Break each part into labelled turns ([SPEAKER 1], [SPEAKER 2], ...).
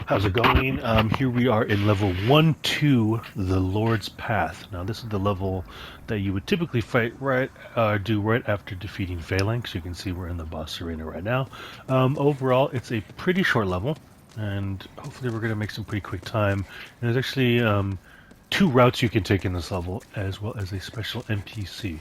[SPEAKER 1] How's it going? Here we are in level 1-2, the Lord's Path. Now this is the level that you would typically do right after defeating Phalanx. You can see we're in the boss arena right now. Overall, it's a pretty short level, and hopefully we're going to make some pretty quick time. And there's actually two routes you can take in this level, as well as a special NPC.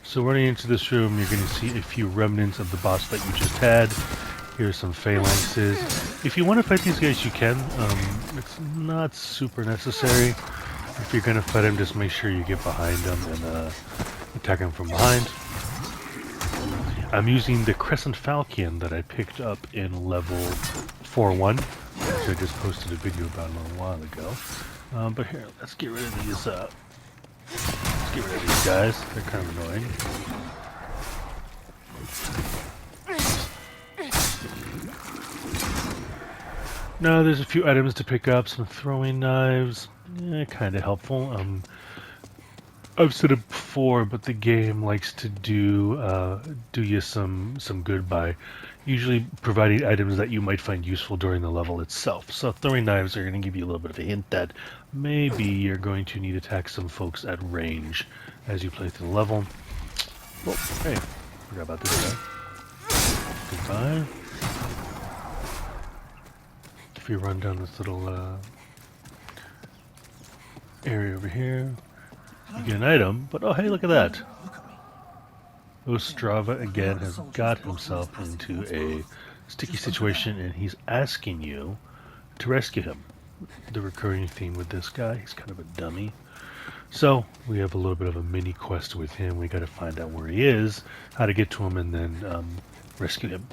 [SPEAKER 1] So running into this room, you're going to see a few remnants of the boss that you just had. Here's some Phalanxes. If you want to fight these guys, you can. It's not super necessary. If you're going to fight them, just make sure you get behind them and attack them from behind. I'm using the Crescent Falcon that I picked up in level 4-1, which I just posted a video about a little while ago. But here, let's get rid of these. Let's get rid of these guys. They're kind of annoying. Now there's a few items to pick up, some throwing knives, kind of helpful. I've said it before, but the game likes to do you some good by usually providing items that you might find useful during the level itself. So throwing knives are going to give you a little bit of a hint that maybe you're going to need to attack some folks at range as you play through the level. Oh, hey, forgot about this guy. Goodbye. If you run down this little area over here, you get an item, but oh hey, look at that. Ostrava again has got himself into a sticky situation and he's asking you to rescue him. The recurring theme with this guy, he's kind of a dummy. So we have a little bit of a mini quest with him. We got to find out where he is, how to get to him, and then rescue him.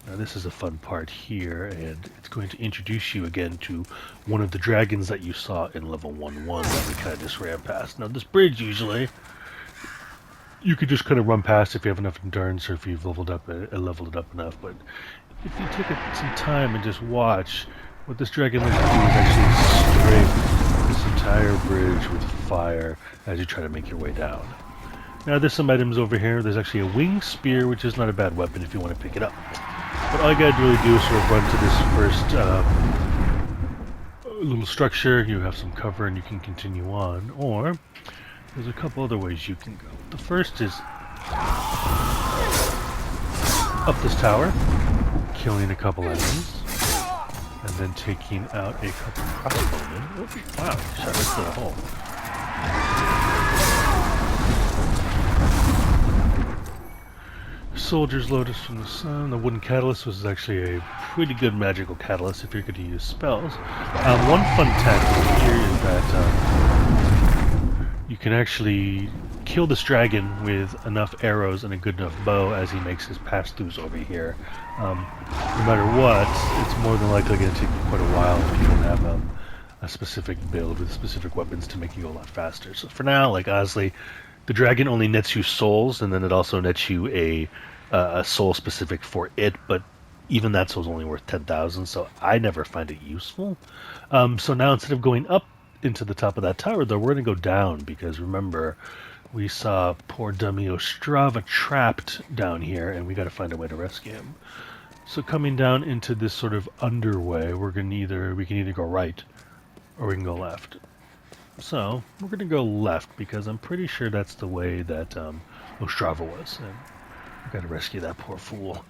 [SPEAKER 1] Now this is a fun part here, and it's going to introduce you again to one of the dragons that you saw in level 1-1 that we kind of just ran past. Now this bridge usually, you could just kind of run past if you have enough endurance or if you've leveled it up enough, but if you take some time and just watch, what this dragon likes to do is actually strafe this entire bridge with fire as you try to make your way down. Now there's some items over here. There's actually a winged spear, which is not a bad weapon if you want to pick it up. But all you gotta really do is sort of run to this first little structure. You have some cover and you can continue on. Or there's a couple other ways you can go. The first is up this tower, killing a couple enemies, and then taking out a couple crossbowmen. Oh, wow, shot right through the hole. Soldier's Lotus from the Sun. The wooden catalyst was actually a pretty good magical catalyst if you're going to use spells. One fun tactic here is that you can actually kill this dragon with enough arrows and a good enough bow as he makes his pass-throughs over here. No matter what, it's more than likely going to take you quite a while if you don't have a specific build with specific weapons to make you go a lot faster. So for now, like honestly, the dragon only nets you souls, and then it also nets you a soul specific for it, but even that soul's only worth 10,000, so I never find it useful. So now instead of going up into the top of that tower, though, we're going to go down, because remember, we saw poor dummy Ostrava trapped down here, and we got to find a way to rescue him. So coming down into this sort of underway, we can either go right, or we can go left. So, we're going to go left, because I'm pretty sure that's the way that Ostrava was. And we've got to rescue that poor fool.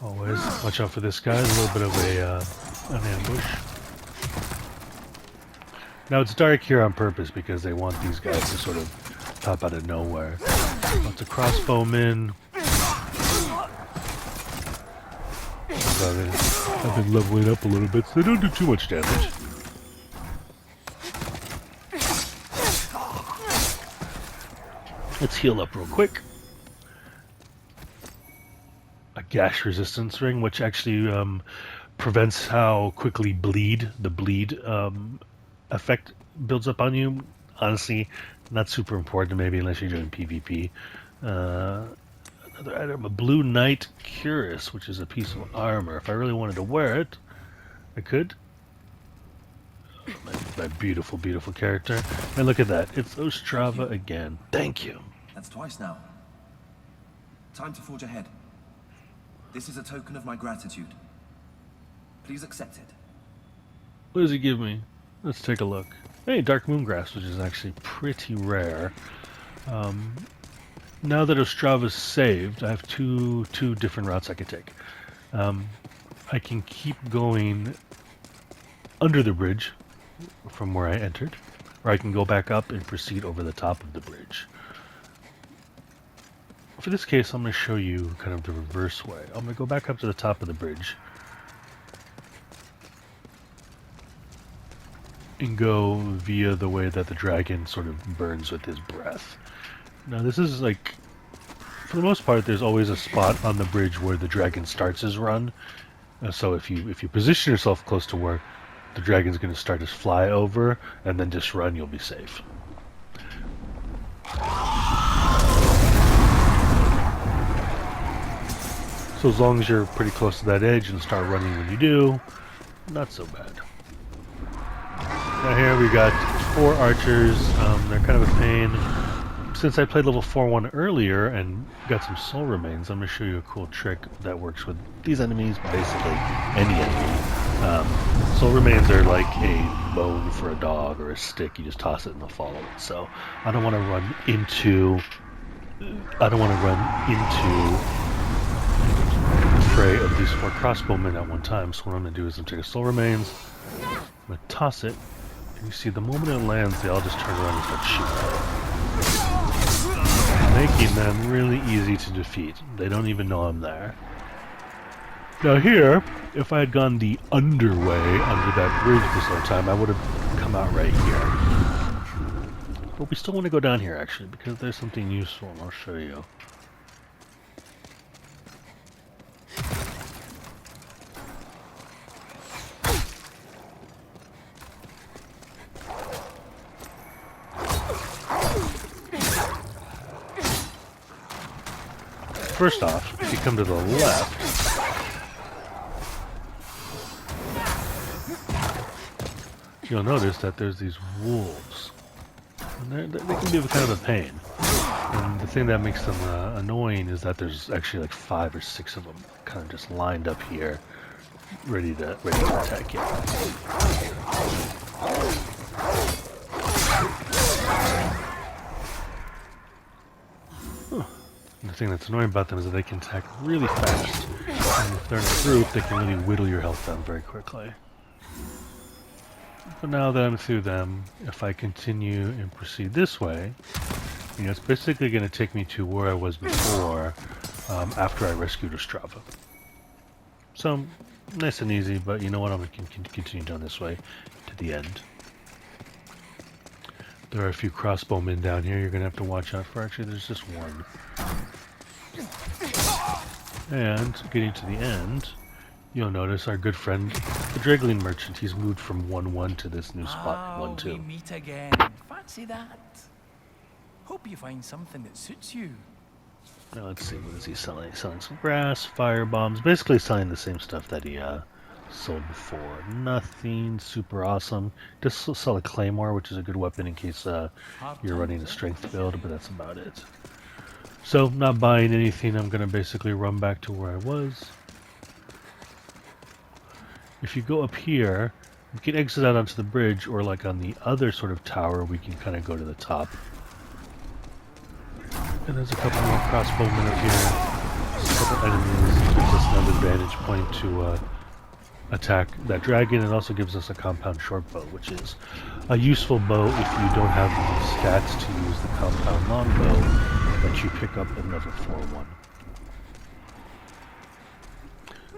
[SPEAKER 1] Always watch out for this guy. A little bit of an ambush. Now, it's dark here on purpose, because they want these guys to sort of pop out of nowhere. Lots of crossbowmen. I've been leveling up a little bit, so they don't do too much damage. Let's heal up real quick. A gash resistance ring, which actually prevents how quickly the bleed effect builds up on you. Honestly, not super important maybe unless you're doing PvP. Another item, a blue knight cuirass, which is a piece of armor. If I really wanted to wear it, I could. My beautiful, beautiful character. And look at that. It's Ostrava again. Thank you.
[SPEAKER 2] That's twice now. Time to forge ahead. This is a token of my gratitude. Please accept it.
[SPEAKER 1] What does he give me? Let's take a look. Hey, Dark Moongrass, which is actually pretty rare. Now that Ostrava's saved, I have two different routes I could take. I can keep going under the bridge from where I entered, or I can go back up and proceed over the top of the bridge. For this case, I'm going to show you kind of the reverse way. I'm going to go back up to the top of the bridge and go via the way that the dragon sort of burns with his breath. Now this is like, for the most part, there's always a spot on the bridge where the dragon starts his run. So if you position yourself close to where the dragon's going to start his fly over and then just run, you'll be safe. So as long as you're pretty close to that edge and start running when you do, not so bad. Now here we got 4 archers. They're kind of a pain. Since I played level 4-1 earlier and got some soul remains, I'm going to show you a cool trick that works with these enemies, basically any enemy. Soul remains are like a bone for a dog or a stick. You just toss it and they'll follow it. So I don't want to run into the fray of these 4 crossbowmen at one time. So what I'm going to do is I'm going to take a soul remains, I'm going to toss it, and you see the moment it lands, they all just turn around and start shooting, making them really easy to defeat. They don't even know I'm there. Now here, if I had gone the underway under that bridge this whole time, I would have come out right here. But we still want to go down here actually, because there's something useful, and I'll show you. First off, if you come to the left, you'll notice that there's these wolves. And they can be kind of a pain. And the thing that makes them annoying is that there's actually like 5 or 6 of them kind of just lined up here, ready to attack you. And the thing that's annoying about them is that they can attack really fast. And if they're in a group, they can really whittle your health down very quickly. But now that I'm through them, if I continue and proceed this way, it's basically going to take me to where I was before, after I rescued Ostrava. So, nice and easy, but you know what, I'm going to continue down this way to the end. There are a few crossbowmen down here you're going to have to watch out for. Actually, there's just one. And getting to the end, you'll notice our good friend, the Dregling Merchant. He's moved from 1-1 to this new spot, 1-2.
[SPEAKER 3] We meet again. Fancy that. Hope you find something that suits you.
[SPEAKER 1] Now let's see, what is he selling? He's selling some grass, fire bombs, basically selling the same stuff that he sold before. Nothing super awesome. Just sell a claymore, which is a good weapon in case you're running a strength build, but that's about it. So, not buying anything, I'm going to basically run back to where I was. If you go up here, you can exit out onto the bridge, or like on the other sort of tower, we can kind of go to the top. And there's a couple more crossbowmen up here. There's a couple enemies. It gives us another vantage point to attack that dragon. It also gives us a compound short bow, which is a useful bow if you don't have the stats to use the compound longbow that you pick up in level 4-1.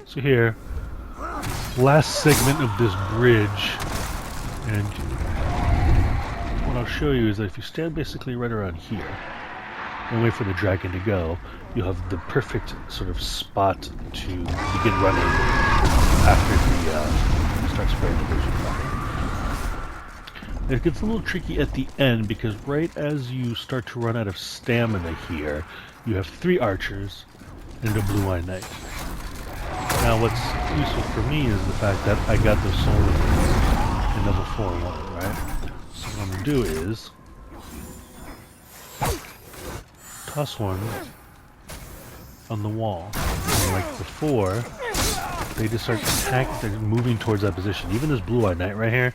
[SPEAKER 1] So here, last segment of this bridge, and what I'll show you is that if you stand basically right around here and wait for the dragon to go, you'll have the perfect sort of spot to begin running after he starts spraying the bridge with fire. It gets a little tricky at the end because right as you start to run out of stamina here, you have 3 archers and a blue-eye knight. Now what's useful for me is the fact that I got the soul in level 4-1, right? So what I'm going to do is toss one on the wall. And like before, they just start attacking. They're moving towards that position. Even this Blue-Eyed Knight right here,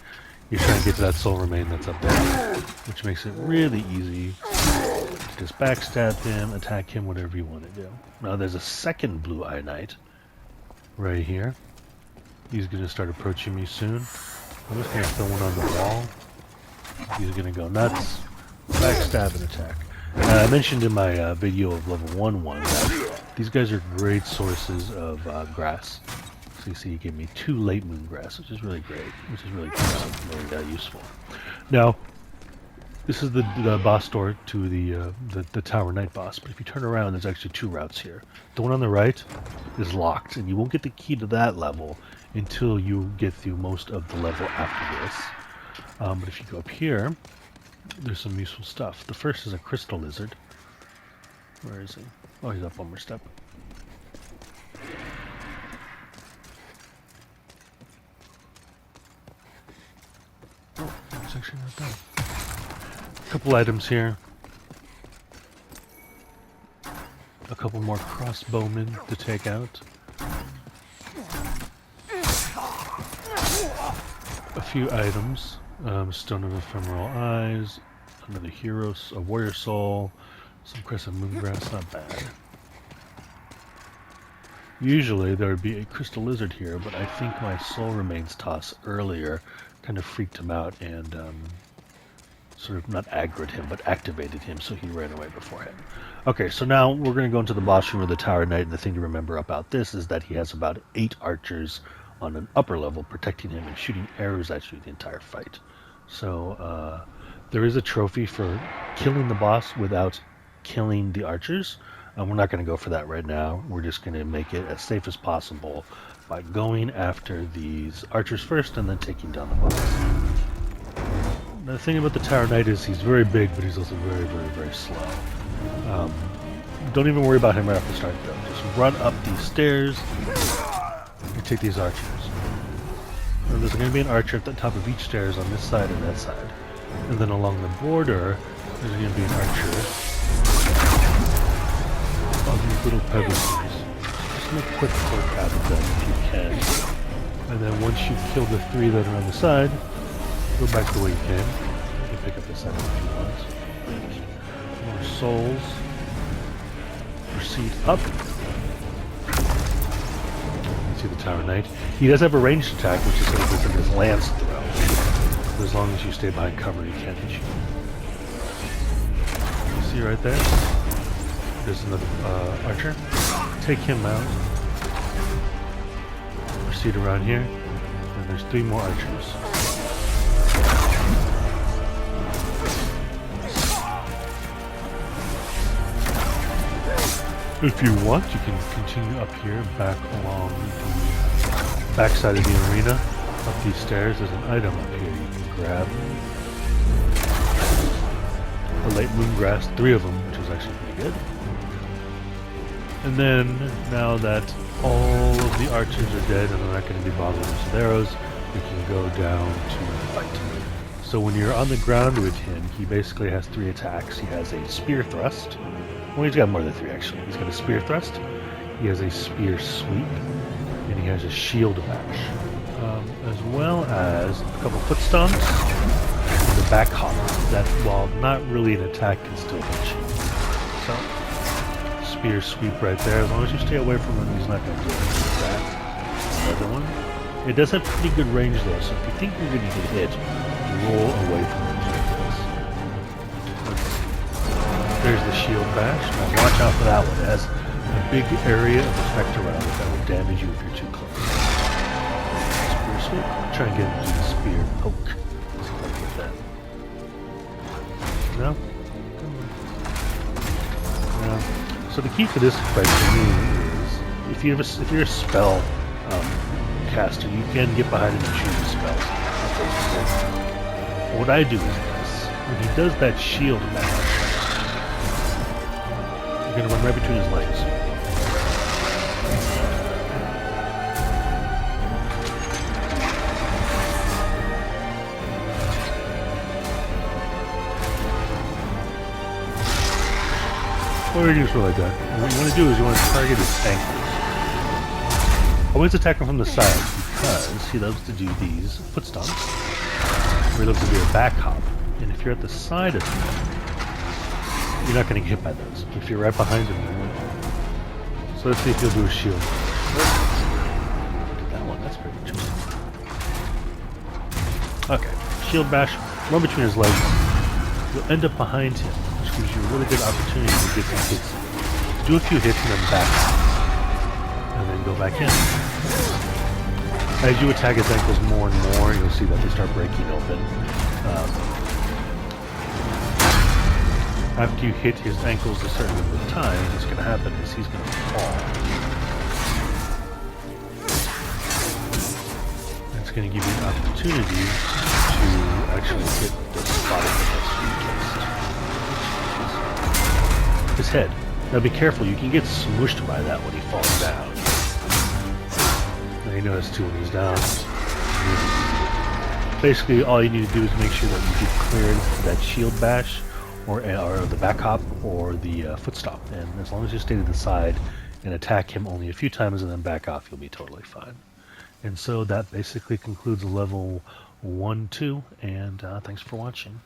[SPEAKER 1] you're trying to get to that soul remain that's up there, which makes it really easy to just backstab him, attack him, whatever you want to do. Now there's a second Blue-Eyed Knight right here. He's going to start approaching me soon. I'm just going to throw one on the wall. He's going to go nuts. Backstab and attack. I mentioned in my video of level 1 that these guys are great sources of grass. So you see he gave me 2 late moon grass, which is really great, which is really cool, really useful. Now, this is the boss door to the Tower Knight boss, but if you turn around, there's actually 2 routes here. The one on the right is locked, and you won't get the key to that level until you get through most of the level after this. But if you go up here, there's some useful stuff. The first is a crystal lizard. Where is he? Oh, he's up one more step. Oh, it's actually not done. A couple items here. A couple more crossbowmen to take out. A few items. Stone of Ephemeral Eyes, another hero, a warrior soul, some crescent moongrass, not bad. Usually there would be a crystal lizard here, but I think my soul remains toss earlier kind of freaked him out and sort of not aggroed him, but activated him, so he ran away beforehand. Okay, so now we're going to go into the boss room of the Tower Knight, and the thing to remember about this is that he has about 8 archers on an upper level protecting him and shooting arrows at you the entire fight. So there is a trophy for killing the boss without killing the archers. We're not going to go for that right now. We're just going to make it as safe as possible by going after these archers first and then taking down the boss. Now, the thing about the Tower Knight is he's very big, but he's also very, very, very slow. Don't even worry about him right off the start, though. Just run up these stairs and take these archers. Now, there's going to be an archer at the top of each stairs on this side and that side. And then along the border, there's going to be an archer on these little pedestals. Just make a quick work out of them if you can. And then once you kill the 3 that are on the side, go back the way you came. You can pick up the second if you want. More souls. Proceed up. You see the Tower Knight. He does have a ranged attack, which is like his lance throw. But as long as you stay behind cover, he can't hit you. You see right there? There's another archer. Take him out. Proceed around here. And there's 3 more archers. If you want, you can continue up here, back along the backside of the arena. Up these stairs, there's an item up here you can grab. A late moongrass, 3 of them, which is actually pretty good. And then, now that all of the archers are dead and they're not going to be bothered with arrows, we can go down to the fight. So when you're on the ground with him, he basically has 3 attacks. He has a spear thrust. Well, he's got more than 3 actually. He's got a spear thrust, he has a spear sweep, and he has a shield bash, as well as a couple foot stomps and the back hop that, while not really an attack, can still hit you. So, spear sweep right there. As long as you stay away from him, he's not going to do anything with that. The other one. It does have pretty good range though, so if you think you're going to get hit, roll away from him like this. There's the shield bash. Now watch out for that one. It has a big area of effect around it that will damage you if you're too close. Spear sweep. Try and get into the spear poke. See if I can get that. No? No. So the key for this fight for me is if you're a spell caster, you can get behind him and shoot his spells. What I do is this. When he does that shield bash, you're going to run right between his legs. Or you just go like that. And what you want to do is you want to target his ankles. Always attack him from the side because he loves to do these foot stomps. Or he loves to do a back hop. And if you're at the side of him, you're not going to get hit by those. If you're right behind him, you will. So let's see if he'll do a shield. Did that one. That's pretty interesting. Okay. Shield bash. Run between his legs. You'll end up behind him, which gives you a really good opportunity to get some hits in. Do a few hits and then back. And then go back in. As you attack his ankles more and more, you'll see that they start breaking open. After you hit his ankles a certain number of times, what's going to happen is he's going to fall. That's going to give you an opportunity to actually hit the spot of the his head. Now be careful, you can get smushed by that when he falls down. Now you notice too when he's down. Basically all you need to do is make sure that you get cleared that shield bash or the back hop or the foot stomp. And as long as you stay to the side and attack him only a few times and then back off, you'll be totally fine. And so that basically concludes level 1, 2, and thanks for watching.